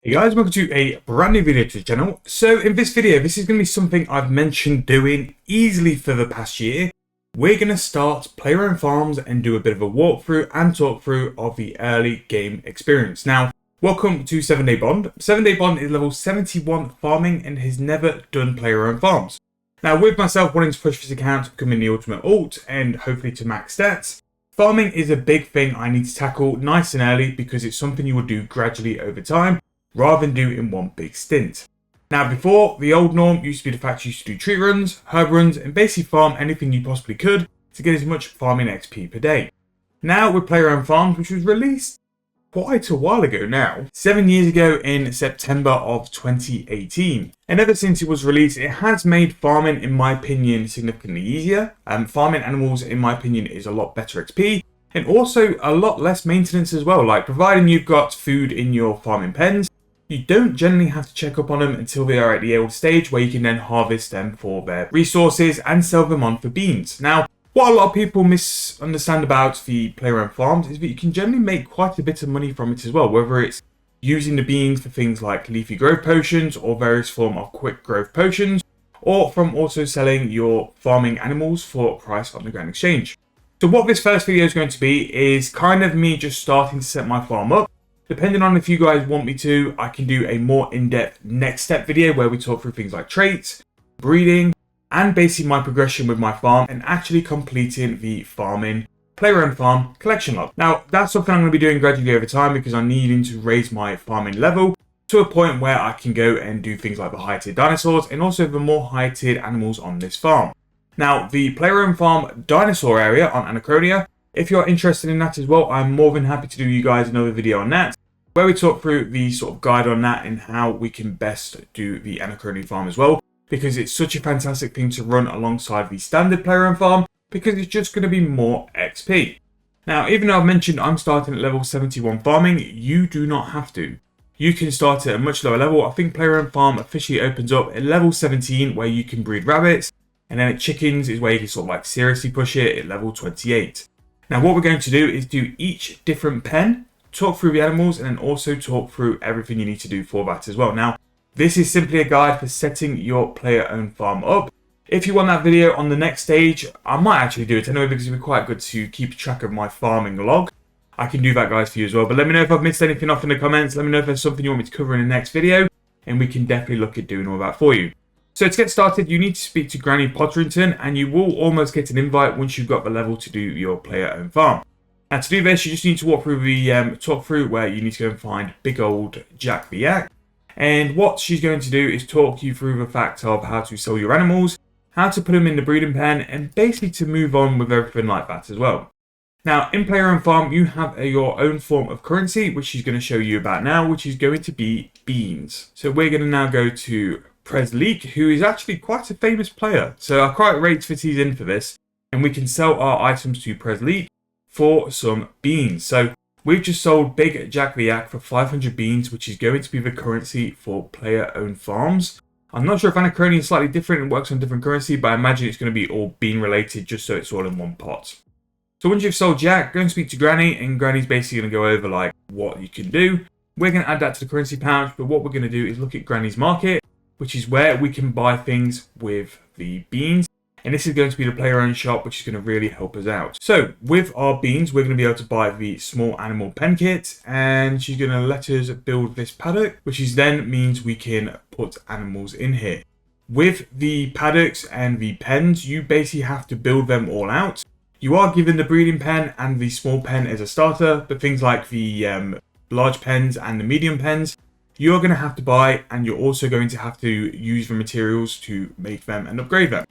Hey guys, welcome to a brand new video to the channel. So in this video, this is going to be something I've mentioned doing easily for the past year. We're going to start player-owned farms and do a bit of a walkthrough and talk through of the early game experience. Now, welcome to 7 Day Bond. 7 Day Bond is level 71 farming and has never done player-owned farms. Now, with myself wanting to push this account to becoming the ultimate alt and hopefully to max stats, farming is a big thing I need to tackle nice and early because it's something you will do gradually over time, rather than do in one big stint. Now before, the old norm used to be the fact you used to do tree runs, herb runs, and basically farm anything you possibly could to get as much farming XP per day. Now with player-owned farms, which was released quite a while ago now, 7 years ago in September of 2018. And ever since it was released, it has made farming, in my opinion, significantly easier. Farming animals, in my opinion, is a lot better XP, and also a lot less maintenance as well. Like, providing you've got food in your farming pens, you don't generally have to check up on them until they are at the old stage where you can then harvest them for their resources and sell them on for beans. Now, what a lot of people misunderstand about the player-owned farms is that you can generally make quite a bit of money from it as well, whether it's using the beans for things like leafy growth potions or various form of quick growth potions, or from also selling your farming animals for a price on the Grand Exchange. So what this first video is going to be is kind of me just starting to set my farm up. Depending on if you guys want me to, I can do a more in-depth next step video where we talk through things like traits, breeding, and basically my progression with my farm and actually completing the farming player-owned farm collection log. Now, that's something I'm going to be doing gradually over time because I'm needing to raise my farming level to a point where I can go and do things like the high-tiered dinosaurs and also the more high-tiered animals on this farm. Now, the player-owned farm dinosaur area on Anachronia, if you're interested in that as well, I'm more than happy to do you guys another video on that, where we talk through the sort of guide on that and how we can best do the Anachronia farm as well, because it's such a fantastic thing to run alongside the standard player-owned farm, because it's just going to be more XP. Now, even though I've mentioned I'm starting at level 71 farming, you do not have to. You can start at a much lower level. I think player-owned farm officially opens up at level 17 where you can breed rabbits, and then at chickens is where you can sort of like seriously push it at level 28. Now what we're going to do is do each different pen, talk through the animals, and then also talk through everything you need to do for that as well. Now, this is simply a guide for setting your player-owned farm up. If you want that video on the next stage, I might actually do it anyway because it would be quite good to keep track of my farming log. I can do that, guys, for you as well. But let me know if I've missed anything off in the comments. Let me know if there's something you want me to cover in the next video, and we can definitely look at doing all that for you. So to get started, you need to speak to Granny Potterington, and you will almost get an invite once you've got the level to do your player-owned farm. Now to do this, you just need to walk through the where you need to go and find big old Jack the Yak. And what she's going to do is talk you through the fact of how to sell your animals, how to put them in the breeding pen, and basically to move on with everything like that as well. Now in player-owned farm, you have your own form of currency, which she's going to show you about now, which is going to be beans. So we're going to now go to Presleek, who is actually quite a famous player. So I quite rate that he's in for this, and we can sell our items to Presleek for some beans. So we've just sold Big Jack the Yak for 500 beans, which is going to be the currency for player-owned farms. I'm not sure if Anachronia is slightly different and works on different currency, but I imagine it's going to be all bean related just so it's all in one pot. So once you've sold Jack, go and speak to Granny, and Granny's basically going to go over like what you can do. We're going to add that to the currency pouch, but what we're going to do is look at Granny's market, which is where we can buy things with the beans. And this is going to be the player-owned shop, which is going to really help us out. So with our beans, we're going to be able to buy the small animal pen kit, and she's going to let us build this paddock, which is then means we can put animals in here. With the paddocks and the pens, you basically have to build them all out. You are given the breeding pen and the small pen as a starter, but things like the large pens and the medium pens, you're going to have to buy, and you're also going to have to use the materials to make them and upgrade them.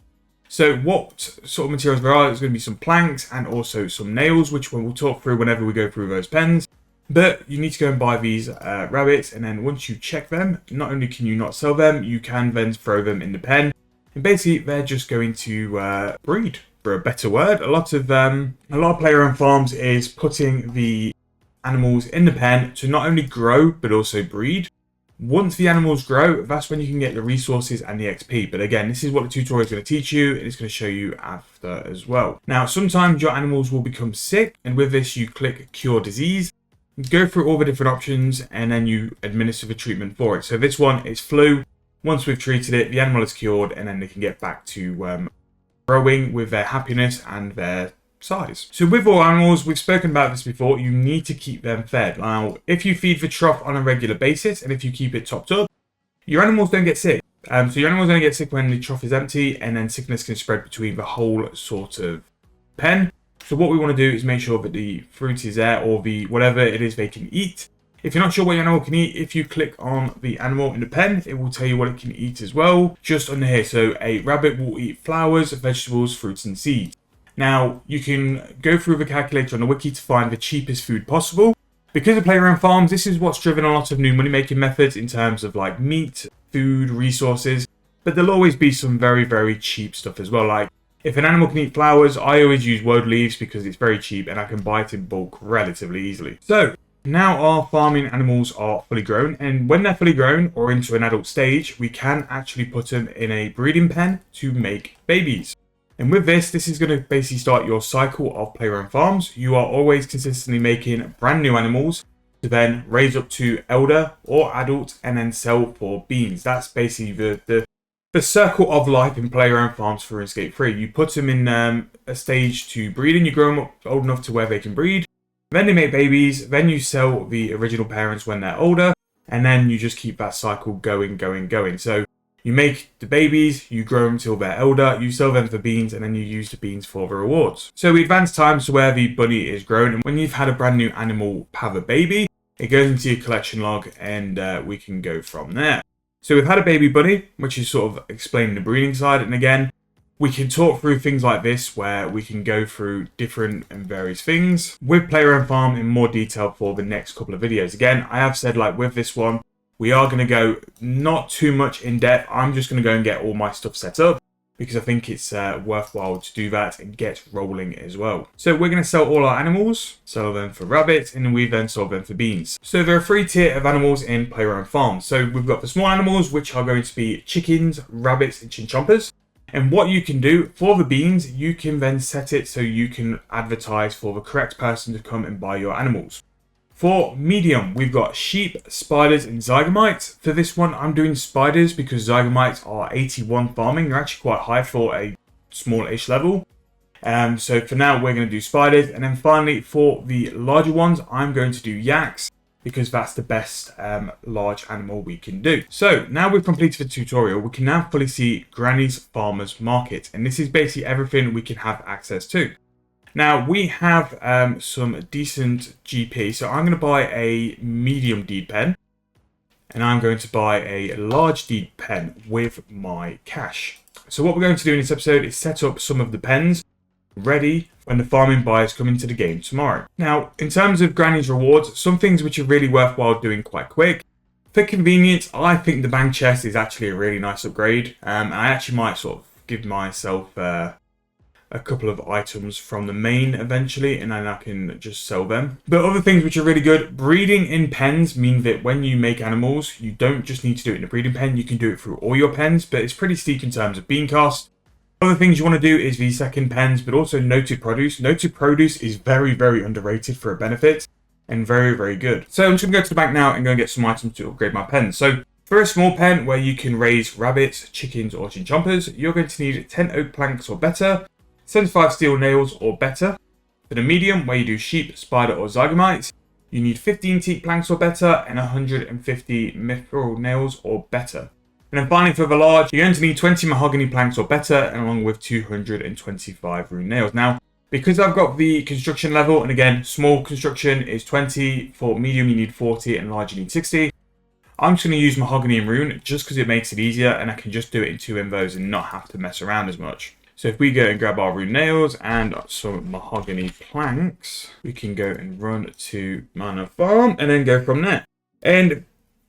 So what sort of materials there are, there's going to be some planks and also some nails, which we'll talk through whenever we go through those pens. But you need to go and buy these rabbits, and then once you check them, not only can you not sell them, you can then throw them in the pen. And basically, they're just going to breed, for a better word. A lot of player-owned farms is putting the animals in the pen to not only grow, but also breed. Once the animals grow, that's when you can get the resources and the XP. But again, this is what the tutorial is going to teach you, and it's going to show you after as well. Now, sometimes your animals will become sick, and with this, you click Cure Disease. go through all the different options, and then you administer the treatment for it. So this one is flu. Once we've treated it, the animal is cured, and then they can get back to growing with their happiness and their size. So with all animals, we've spoken about this before, you need to keep them fed. Now, if you feed the trough on a regular basis, and if you keep it topped up, your animals don't get sick. So your animals only get sick when the trough is empty, and then sickness can spread between the whole sort of pen. So what we want to do is make sure that the fruit is there, or the whatever it is they can eat. If you're not sure what your animal can eat, if you click on the animal in the pen, it will tell you what it can eat as well, just under here. So a rabbit will eat flowers, vegetables, fruits and seeds. Now, you can go through the calculator on the wiki to find the cheapest food possible. Because of Play Around Farms, this is what's driven a lot of new money-making methods in terms of like meat, food, resources. But there'll always be some very, very cheap stuff as well. Like, if an animal can eat flowers, I always use woad leaves because it's very cheap and I can buy it in bulk relatively easily. So, now our farming animals are fully grown, and when they're fully grown or into an adult stage, we can actually put them in a breeding pen to make babies. And with this is going to basically start your cycle of Play Around Farms. You are always consistently making brand new animals to then raise up to elder or adult and then sell for beans. That's basically the circle of life in Play Around Farms for Runescape 3. You put them in a stage to breed, and you grow them up old enough to where they can breed. Then they make babies, then you sell the original parents when they're older, and then you just keep that cycle going. So you make the babies, you grow them till they're elder, you sell them for beans, and then you use the beans for the rewards. So we advance times to where the bunny is grown, and when you've had a brand new animal have a baby, it goes into your collection log, and we can go from there. So we've had a baby bunny, which is sort of explaining the breeding side, and again, we can talk through things like this where we can go through different and various things with Play Around Farm in more detail for the next couple of videos. Again, I have said, like with this one, we are going to go not too much in depth. I'm just going to go and get all my stuff set up because I think it's worthwhile to do that and get rolling as well. So we're going to sell all our animals, sell them for rabbits, and we then sell them for beans. So there are 3 tiers of animals in Play Around Farm. So we've got the small animals, which are going to be chickens, rabbits, and chinchompas. And what you can do for the beans, you can then set it so you can advertise for the correct person to come and buy your animals. For medium, we've got sheep, spiders, and zygomites. For this one, I'm doing spiders because zygomites are 81 farming. They're actually quite high for a small-ish level. So for now, we're going to do spiders. And then finally, for the larger ones, I'm going to do yaks because that's the best large animal we can do. So now we've completed the tutorial, we can now fully see Granny's Farmer's Market. And this is basically everything we can have access to. Now, we have some decent GP, so I'm going to buy a medium deed pen, and I'm going to buy a large deed pen with my cash. So what we're going to do in this episode is set up some of the pens ready when the farming buyers come into the game tomorrow. Now, in terms of Granny's rewards, some things which are really worthwhile doing quite quick. For convenience, I think the bank chest is actually a really nice upgrade, and I actually might sort of give myself a couple of items from the main eventually, and then I can just sell them. But other things which are really good, breeding in pens mean that when you make animals, you don't just need to do it in a breeding pen, you can do it through all your pens, but it's pretty steep in terms of bean cost. Other things you want to do is the second pens, but also noted produce. Noted produce is very, very underrated for a benefit, and very, very good. So I'm just going to go to the bank now and go and get some items to upgrade my pens. So for a small pen where you can raise rabbits, chickens, or chinchompas, you're going to need 10 oak planks or better, 75 steel nails or better. For the medium, where you do sheep, spider, or zygomites, you need 15 teak planks or better and 150 mithril nails or better. And then finally, for the large, you're going to need 20 mahogany planks or better, and along with 225 rune nails. Now, because I've got the construction level, and again, small construction is 20, for medium you need 40, and large you need 60. I'm just going to use mahogany and rune just because it makes it easier, and I can just do it in 2 invos and not have to mess around as much. So if we go and grab our rune nails and some mahogany planks, we can go and run to Manor Farm and then go from there. And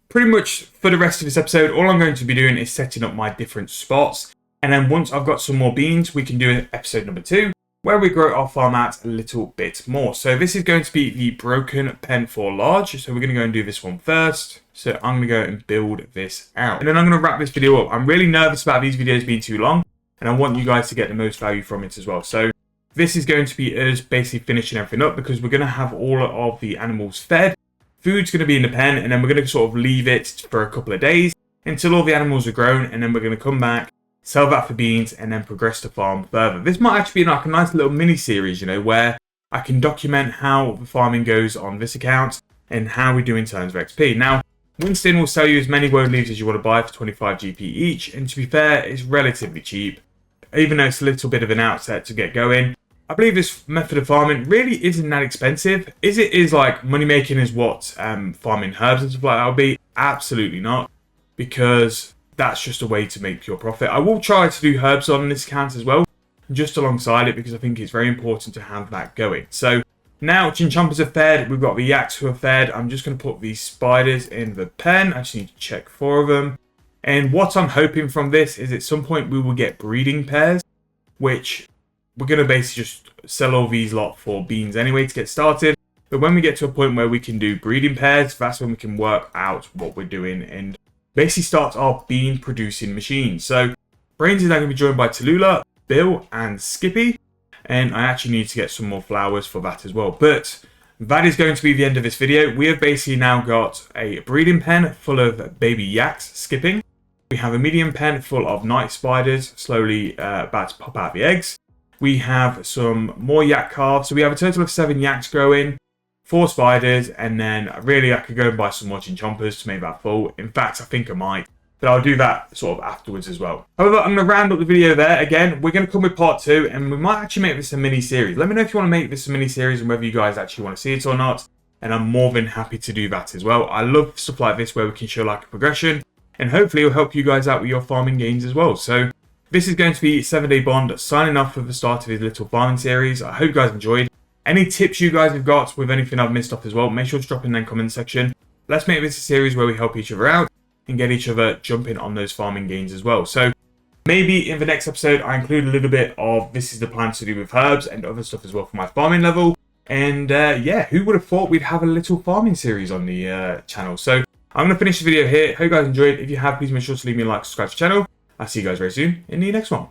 pretty much for the rest of this episode, all I'm going to be doing is setting up my different spots. And then once I've got some more beans, we can do episode number 2, where we grow our farm out a little bit more. So this is going to be the broken pen for large. So we're going to go and do this one first. So I'm going to go and build this out. And then I'm going to wrap this video up. I'm really nervous about these videos being too long, and I want you guys to get the most value from it as well. So this is going to be us basically finishing everything up because we're going to have all of the animals fed. food's going to be in the pen, and then we're going to sort of leave it for a couple of days until all the animals are grown, and then we're going to come back, sell that for beans, and then progress the farm further. This might actually be like a nice little mini series, you know, where I can document how the farming goes on this account and how we do in terms of XP. Now, Winston will sell you as many woad leaves as you want to buy for 25 GP each, and to be fair, it's relatively cheap, even though it's a little bit of an outset to get going. I believe this method of farming really isn't that expensive. Is like money making as what farming herbs and stuff like that will be? Absolutely not, because that's just a way to make pure profit. I will try to do herbs on this account as well, just alongside it, because I think it's very important to have that going. So now chinchompas are fed, we've got the yaks who are fed. I'm just going to put these spiders in the pen. I just need to check 4 of them. And what I'm hoping from this is at some point we will get breeding pairs, which we're going to basically just sell all these lot for beans anyway to get started. But when we get to a point where we can do breeding pairs, that's when we can work out what we're doing and basically start our bean producing machine. So Brains is now going to be joined by Tallulah, Bill and Skippy. And I actually need to get some more flowers for that as well. But that is going to be the end of this video. We have basically now got a breeding pen full of baby yaks skipping. We have a medium pen full of night spiders slowly about to pop out the eggs. We have some more yak calves. So we have a total of 7 yaks growing, 4 spiders, and then really I could go and buy some more chinchompas to make that full. In fact, I think I might. But I'll do that sort of afterwards as well. However, I'm going to round up the video there. Again, we're going to come with part 2, and we might actually make this a mini-series. Let me know if you want to make this a mini-series and whether you guys actually want to see it or not. And I'm more than happy to do that as well. I love stuff like this where we can show like a progression. And hopefully it'll help you guys out with your farming gains as well. So this is going to be 7 Day Bond signing off for the start of his little farming series. I hope you guys enjoyed. Any tips you guys have got with anything I've missed off as well, make sure to drop in the comment section. Let's make this a series where we help each other out and get each other jumping on those farming gains as well. So maybe in the next episode I include a little bit of this is the plan to do with herbs and other stuff as well for my farming level. And yeah, who would have thought we'd have a little farming series on the channel. So I'm going to finish the video here. Hope you guys enjoyed. If you have, please make sure to leave me a like, subscribe to the channel. I'll see you guys very soon in the next one.